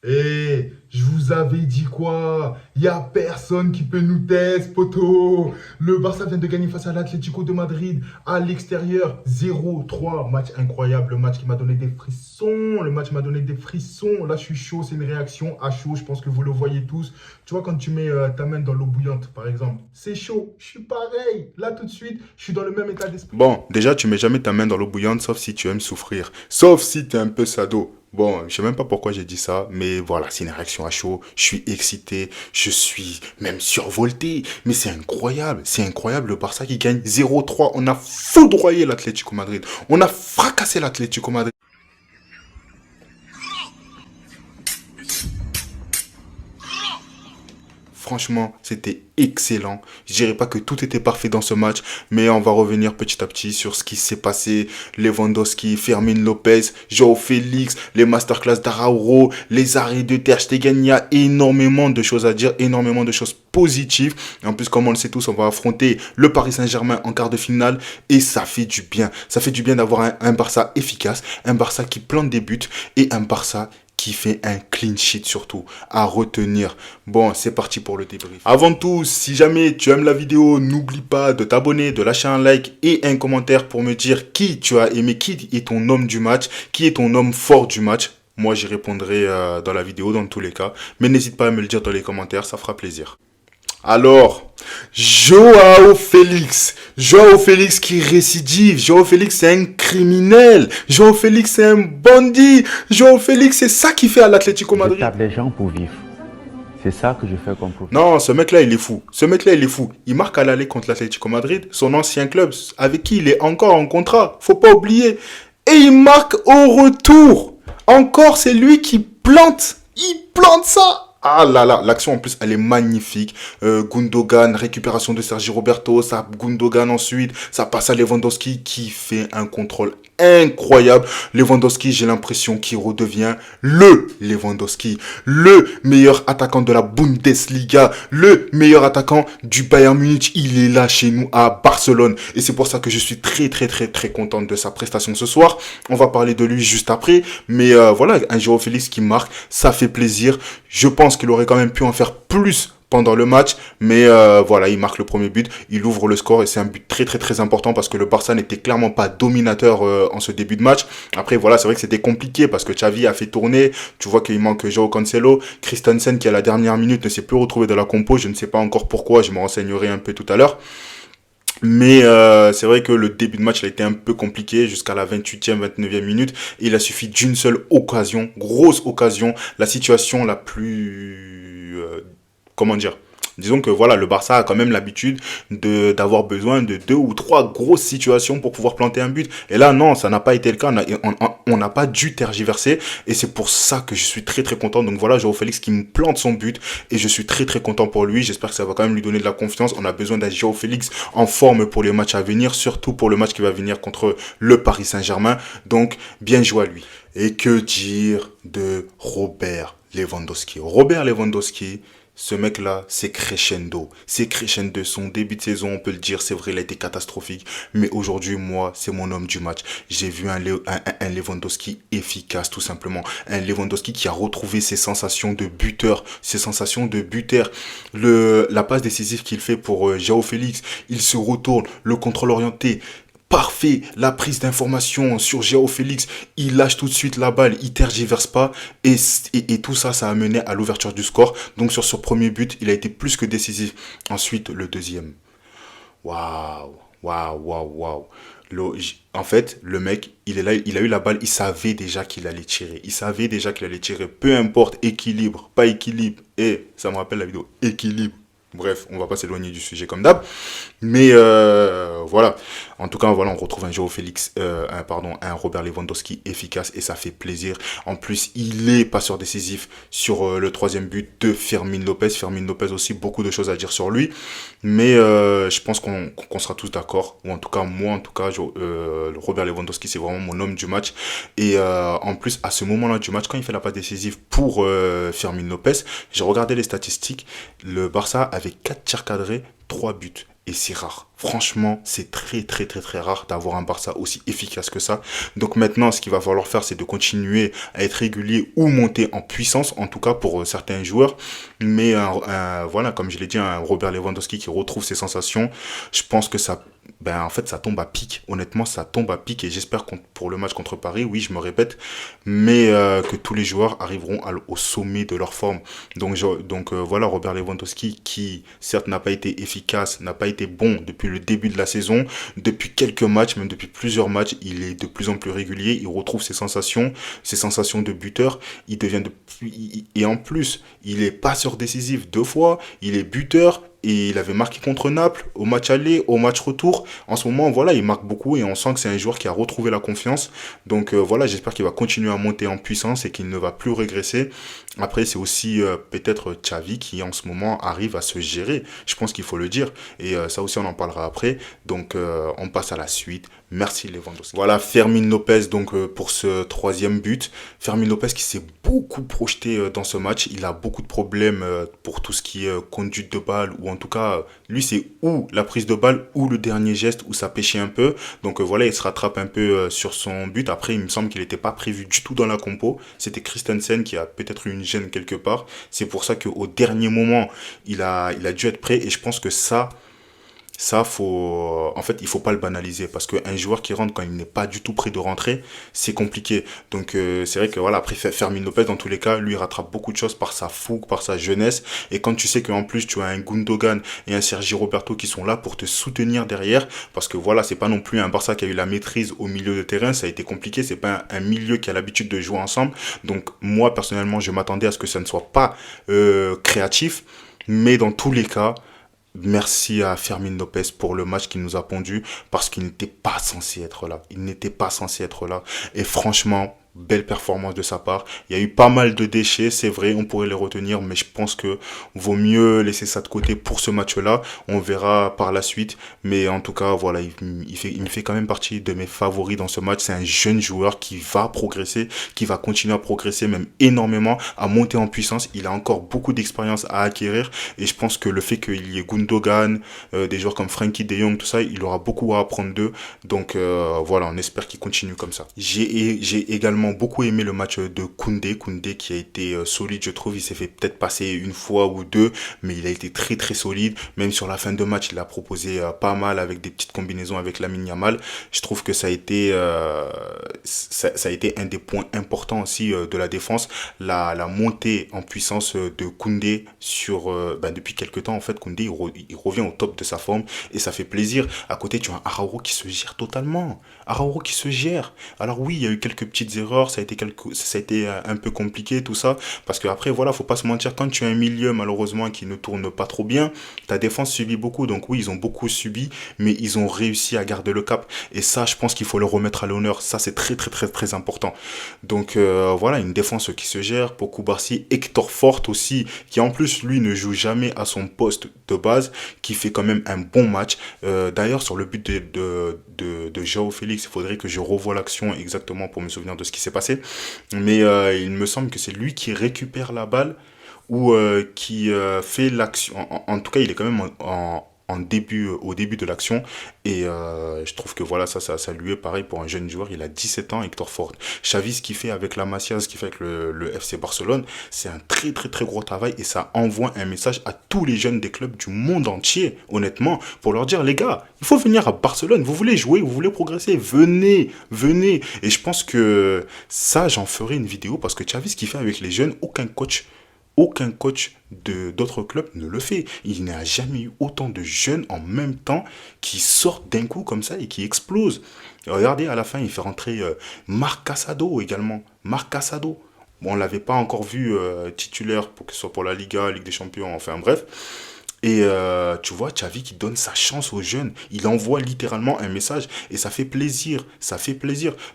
Eh, je vous avais dit quoi? Il y a personne qui peut nous tester, poto. Le Barça vient de gagner face à l'Atlético de Madrid à l'extérieur 0-3. Match incroyable, le match qui m'a donné des frissons. Le match m'a donné des frissons. Là, je suis chaud, c'est une réaction à chaud. Je pense que vous le voyez tous. Tu vois, quand tu mets ta main dans l'eau bouillante, par exemple, c'est chaud. Je suis pareil. Là, tout de suite, je suis dans le même état d'esprit. Bon, déjà, tu mets jamais ta main dans l'eau bouillante, sauf si tu aimes souffrir. Sauf si tu es un peu sado. Bon, je sais même pas pourquoi j'ai dit ça, mais voilà, c'est une réaction à chaud. Je suis excité, je suis même survolté. Mais c'est incroyable le Barça qui gagne 0-3. On a foudroyé l'Atlético Madrid. On a fracassé l'Atlético Madrid. Franchement, c'était excellent. Je dirais pas que tout était parfait dans ce match, mais on va revenir petit à petit sur ce qui s'est passé. Lewandowski, Fermin Lopez, João Félix, les masterclass d'Arauro, les arrêts de Ter Stegen. Il y a énormément de choses à dire, énormément de choses positives. En plus, comme on le sait tous, on va affronter le Paris Saint-Germain en quart de finale et ça fait du bien. Ça fait du bien d'avoir un Barça efficace, un Barça qui plante des buts et un Barça qui fait un clean sheet surtout à retenir. Bon, c'est parti pour le débrief. Avant tout, si jamais tu aimes la vidéo, n'oublie pas de t'abonner, de lâcher un like et un commentaire pour me dire qui tu as aimé, qui est ton homme du match, qui est ton homme fort du match. Moi, j'y répondrai dans la vidéo dans tous les cas. Mais n'hésite pas à me le dire dans les commentaires, ça fera plaisir. Alors, Joao Félix. Joao Félix qui récidive. Joao Félix, c'est un criminel. Joao Félix, c'est un bandit. Joao Félix, c'est ça qu'il fait à l'Atlético Je Madrid. tape les gens pour vivre. C'est ça que je fais comme profil. Non, ce mec-là, il est fou. Ce mec-là, il est fou. Il marque à l'aller contre l'Atlético Madrid, son ancien club, avec qui il est encore en contrat. Faut pas oublier. Et il marque au retour. Encore, c'est lui qui plante. Il plante ça. Ah là là, l'action en plus, elle est magnifique. Gundogan, récupération de Sergi Roberto, ça Gundogan ensuite, ça passe à Lewandowski qui fait un contrôle incroyable. Lewandowski, j'ai l'impression qu'il redevient le Lewandowski, le meilleur attaquant de la Bundesliga, le meilleur attaquant du Bayern Munich. Il est là chez nous à Barcelone et c'est pour ça que je suis très content de sa prestation ce soir. On va parler de lui juste après, mais voilà, un Joao Félix qui marque, ça fait plaisir. Je pense qu'il aurait quand même pu en faire plus pendant le match, mais voilà, il marque le premier but, il ouvre le score et c'est un but très important parce que le Barça n'était clairement pas dominateur en ce début de match. Après voilà, c'est vrai que c'était compliqué parce que Xavi a fait tourner, tu vois qu'il manque Joao Cancelo, Christensen qui à la dernière minute ne s'est plus retrouvé dans la compo, je ne sais pas encore pourquoi, je me renseignerai un peu tout à l'heure. Mais c'est vrai que le début de match il a été un peu compliqué jusqu'à la 28e, 29e minute. Et il a suffi d'une seule occasion, grosse occasion, la situation la plus... comment dire, disons que voilà, le Barça a quand même l'habitude d'avoir besoin de 2 ou 3 grosses situations pour pouvoir planter un but. Et là, non, ça n'a pas été le cas. On n'a pas dû tergiverser. Et c'est pour ça que je suis très content. Donc voilà, Joao Félix qui me plante son but. Et je suis très content pour lui. J'espère que ça va quand même lui donner de la confiance. On a besoin d'un Joao Félix en forme pour les matchs à venir. Surtout pour le match qui va venir contre le Paris Saint-Germain. Donc, bien joué à lui. Et que dire de Robert Lewandowski? Robert Lewandowski, ce mec-là, c'est crescendo. C'est crescendo. Son début de saison, on peut le dire, c'est vrai, il a été catastrophique. Mais aujourd'hui, moi, c'est mon homme du match. J'ai vu un Lewandowski efficace, tout simplement. Un Lewandowski qui a retrouvé ses sensations de buteur. Ses sensations de buteur. La passe décisive qu'il fait pour Joao Félix, il se retourne, le contrôle orienté. Parfait, la prise d'information sur Joao Félix, il lâche tout de suite la balle, il tergiverse pas et tout ça, ça a mené à l'ouverture du score. Donc sur ce premier but, il a été plus que décisif. Ensuite, le deuxième. Waouh. En fait, le mec, il est là, il a eu la balle, il savait déjà qu'il allait tirer. Il savait déjà qu'il allait tirer. Peu importe, équilibre, pas équilibre. Et ça me rappelle la vidéo, équilibre. Bref, on va pas s'éloigner du sujet comme d'hab. Mais voilà. En tout cas, voilà, on retrouve un Joao Félix, un Robert Lewandowski efficace et ça fait plaisir. En plus, il est passeur décisif sur le troisième but de Fermin Lopez. Fermin Lopez aussi, beaucoup de choses à dire sur lui. Mais je pense qu'on sera tous d'accord. Ou en tout cas, moi, Robert Lewandowski, c'est vraiment mon homme du match. Et en plus, à ce moment-là du match, quand il fait la passe décisive pour Fermin Lopez, j'ai regardé les statistiques. Le Barça avait 4 tirs cadrés, 3 buts. Et c'est rare. Franchement, c'est très très très très rare d'avoir un Barça aussi efficace que ça. Donc maintenant, ce qu'il va falloir faire, c'est de continuer à être régulier ou monter en puissance, en tout cas pour certains joueurs. Mais voilà, comme je l'ai dit, un Robert Lewandowski qui retrouve ses sensations, je pense que ça, ben en fait, ça tombe à pic. Honnêtement, ça tombe à pic et j'espère pour le match contre Paris, oui, je me répète, mais que tous les joueurs arriveront au sommet de leur forme. Donc voilà, Robert Lewandowski qui certes n'a pas été efficace, n'a pas été bon depuis le début de la saison, depuis quelques matchs, même depuis plusieurs matchs, il est de plus en plus régulier, il retrouve ses sensations de buteur, il devient et en plus, il est passeur décisif 2 fois, il est buteur. Et il avait marqué contre Naples au match aller, au match retour. En ce moment, voilà, il marque beaucoup et on sent que c'est un joueur qui a retrouvé la confiance. Donc voilà, j'espère qu'il va continuer à monter en puissance et qu'il ne va plus régresser. Après, c'est aussi peut-être Xavi qui en ce moment arrive à se gérer. Je pense qu'il faut le dire. Et ça aussi, on en parlera après. Donc on passe à la suite. Merci Lewandowski. Voilà, Fermín López donc pour ce 3e but. Fermín López qui s'est beaucoup projeté dans ce match. Il a beaucoup de problèmes pour tout ce qui est conduite de balle ou en tout cas, lui c'est ou la prise de balle ou le dernier geste où ça pêchait un peu. Donc voilà, il se rattrape un peu sur son but. Après, il me semble qu'il n'était pas prévu du tout dans la compo. C'était Christensen qui a peut-être eu une gêne quelque part. C'est pour ça qu'au dernier moment, il a dû être prêt et je pense que en fait, il faut pas le banaliser parce qu'un joueur qui rentre quand il n'est pas du tout prêt de rentrer, c'est compliqué. Donc, c'est vrai que voilà, après Fermín López, dans tous les cas, lui, il rattrape beaucoup de choses par sa fougue, par sa jeunesse. Et quand tu sais qu'en plus, tu as un Gundogan et un Sergi Roberto qui sont là pour te soutenir derrière, parce que voilà, c'est pas non plus un Barça qui a eu la maîtrise au milieu de terrain, ça a été compliqué, c'est pas un milieu qui a l'habitude de jouer ensemble. Donc, moi, personnellement, je m'attendais à ce que ça ne soit pas créatif, mais dans tous les cas, merci à Fermín López pour le match qu'il nous a pondu parce qu'il n'était pas censé être là. Il n'était pas censé être là. Et franchement, belle performance de sa part. Il y a eu pas mal de déchets, c'est vrai, on pourrait les retenir, mais je pense que vaut mieux laisser ça de côté pour ce match-là. On verra par la suite. Mais en tout cas, voilà, il me fait quand même partie de mes favoris dans ce match. C'est un jeune joueur qui va progresser, qui va continuer à progresser même énormément, à monter en puissance. Il a encore beaucoup d'expérience à acquérir. Et je pense que le fait qu'il y ait Gundogan, des joueurs comme Frenkie de Jong, tout ça, il aura beaucoup à apprendre d'eux. Donc voilà, on espère qu'il continue comme ça. J'ai également beaucoup aimé le match de Koundé qui a été solide, je trouve. Il s'est fait peut-être passer une fois ou deux, mais il a été très très solide. Même sur la fin de match, il a proposé pas mal avec des petites combinaisons avec Lamine Yamal. Je trouve que ça a été un des points importants aussi de la défense, la montée en puissance de Koundé depuis quelques temps. En fait, Koundé il revient au top de sa forme et ça fait plaisir. À côté, tu as un Araujo qui se gère totalement. Araujo qui se gère. Alors oui, il y a eu quelques petites erreurs, ça a été un peu compliqué tout ça, parce que après voilà, faut pas se mentir, quand tu as un milieu malheureusement qui ne tourne pas trop bien, ta défense subit beaucoup. Donc oui, ils ont beaucoup subi, mais ils ont réussi à garder le cap. Et ça, je pense qu'il faut le remettre à l'honneur. Ça, c'est très très très très important. Donc voilà, une défense qui se gère. Pour Cubarsí, Hector Fort aussi, qui en plus lui ne joue jamais à son poste de base, qui fait quand même un bon match. D'ailleurs, sur le but de João Félix, il faudrait que je revoie l'action exactement pour me souvenir de ce qui s'est passé. Mais il me semble que c'est lui qui récupère la balle ou qui fait l'action. En tout cas, il est quand même au début de l'action. Et je trouve que voilà, ça lui est pareil pour un jeune joueur. Il a 17 ans, Hector Fort. Xavi, ce qu'il fait avec la Masia, ce qu'il fait avec le FC Barcelone, c'est un très très très gros travail et ça envoie un message à tous les jeunes des clubs du monde entier, honnêtement, pour leur dire, les gars, il faut venir à Barcelone. Vous voulez jouer, vous voulez progresser, venez. Et je pense que ça, j'en ferai une vidéo parce que Xavi, ce qu'il fait avec les jeunes, aucun coach d'autres clubs ne le fait. Il n'y a jamais eu autant de jeunes en même temps qui sortent d'un coup comme ça et qui explosent. Regardez, à la fin, il fait rentrer Marc Casado également. Marc Casado. Bon, on ne l'avait pas encore vu titulaire, pour que ce soit pour la Liga, Ligue des Champions, enfin bref. Et tu vois, Xavi qui donne sa chance aux jeunes, il envoie littéralement un message et ça fait plaisir.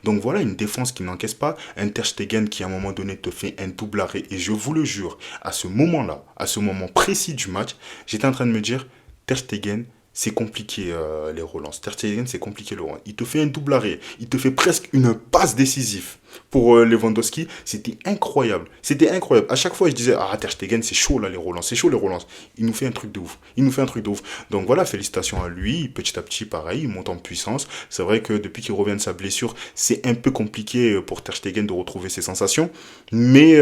Donc voilà, une défense qui n'encaisse pas, un Ter Stegen qui à un moment donné te fait un double arrêt. Et je vous le jure, à ce moment-là, à ce moment précis du match, j'étais en train de me dire, Ter Stegen, c'est compliqué les relances. Ter Stegen, c'est compliqué le relance. Il te fait un double arrêt, il te fait presque une passe décisive. pour Lewandowski, c'était incroyable. C'était incroyable. À chaque fois, je disais, ah, Ter Stegen, c'est chaud là, les relances. C'est chaud les relances. Il nous fait un truc de ouf. Il nous fait un truc de ouf. Donc voilà, félicitations à lui. Petit à petit, pareil, il monte en puissance. C'est vrai que depuis qu'il revient de sa blessure, c'est un peu compliqué pour Ter Stegen de retrouver ses sensations. Mais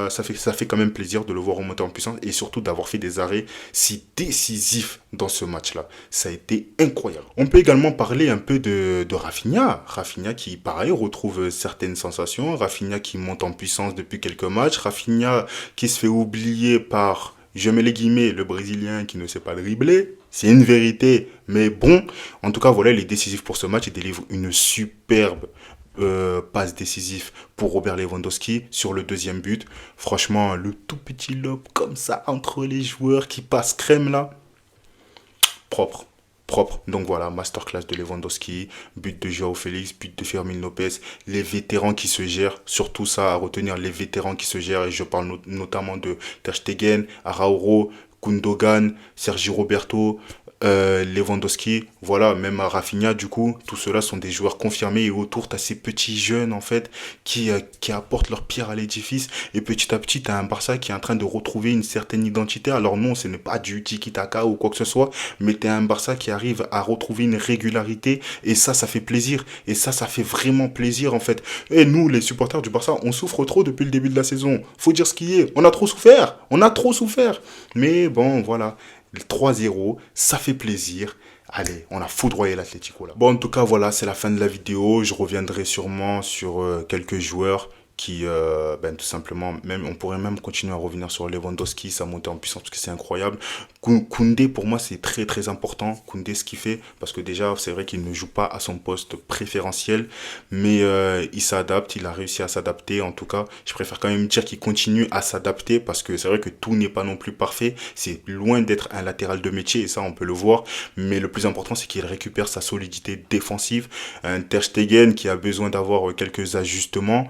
ça fait quand même plaisir de le voir remonter en puissance et surtout d'avoir fait des arrêts si décisifs dans ce match-là. Ça a été incroyable. On peut également parler un peu de Rafinha. Rafinha qui, pareil, retrouve certaines sensations. Rafinha qui monte en puissance depuis quelques matchs. Rafinha qui se fait oublier par, je mets les guillemets, le Brésilien qui ne sait pas dribbler. C'est une vérité, mais bon, en tout cas, voilà, il est décisif pour ce match. Il délivre une superbe passe décisif pour Robert Lewandowski sur le deuxième but. Franchement, le tout petit lob comme ça entre les joueurs qui passe crème là. Propre. Propre. Donc voilà, masterclass de Lewandowski, but de Joao Félix, but de Fermin Lopez, les vétérans qui se gèrent, surtout ça à retenir, les vétérans qui se gèrent, et je parle notamment de Ter Stegen, Araújo, Gundogan, Sergi Roberto, Lewandowski, voilà, même à Rafinha, du coup, tout cela sont des joueurs confirmés et autour, tu as ces petits jeunes, en fait, qui apportent leur pierre à l'édifice et petit à petit, tu as un Barça qui est en train de retrouver une certaine identité. Alors non, ce n'est pas du tiki-taka ou quoi que ce soit, mais tu as un Barça qui arrive à retrouver une régularité et ça fait plaisir et ça fait vraiment plaisir, en fait. Et nous, les supporters du Barça, on souffre trop depuis le début de la saison. Faut dire ce qui est, on a trop souffert, mais bon, voilà. Le 3-0, ça fait plaisir. Allez, on a foudroyé l'Atlético là. Bon, en tout cas, voilà, c'est la fin de la vidéo. Je reviendrai sûrement sur quelques joueurs qui, tout simplement, même, on pourrait même continuer à revenir sur Lewandowski, sa montée en puissance, parce que c'est incroyable. Koundé, pour moi, c'est très, très important. Koundé, ce qu'il fait, parce que déjà, c'est vrai qu'il ne joue pas à son poste préférentiel, mais il s'adapte, il a réussi à s'adapter. En tout cas, je préfère quand même dire qu'il continue à s'adapter, parce que c'est vrai que tout n'est pas non plus parfait. C'est loin d'être un latéral de métier, et ça, on peut le voir. Mais le plus important, c'est qu'il récupère sa solidité défensive. Un Ter Stegen qui a besoin d'avoir quelques ajustements.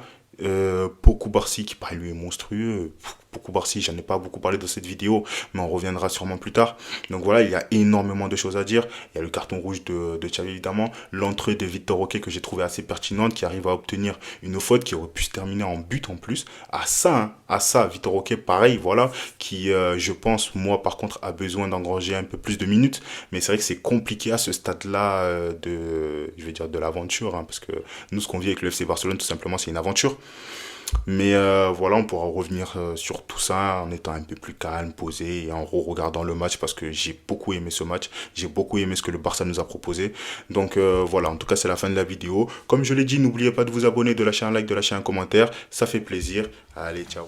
Poku Barsi qui lui est monstrueux. Poku Barsi, j'en ai pas beaucoup parlé dans cette vidéo, mais on reviendra sûrement plus tard. Donc voilà, il y a énormément de choses à dire. Il y a le carton rouge de Xavi évidemment, l'entrée de Vitor Roque que j'ai trouvé assez pertinente, qui arrive à obtenir une faute qui aurait pu se terminer en but en plus. À ça, Vitor Roque pareil, voilà, qui je pense, moi par contre, a besoin d'engranger un peu plus de minutes, mais c'est vrai que c'est compliqué à ce stade-là de l'aventure, hein, parce que nous, ce qu'on vit avec le FC Barcelone, tout simplement, c'est une aventure. Mais voilà, on pourra revenir sur tout ça en étant un peu plus calme, posé et en regardant le match parce que j'ai beaucoup aimé ce match. J'ai beaucoup aimé ce que le Barça nous a proposé. Donc voilà, en tout cas, c'est la fin de la vidéo. Comme je l'ai dit, n'oubliez pas de vous abonner, de lâcher un like, de lâcher un commentaire. Ça fait plaisir. Allez, ciao.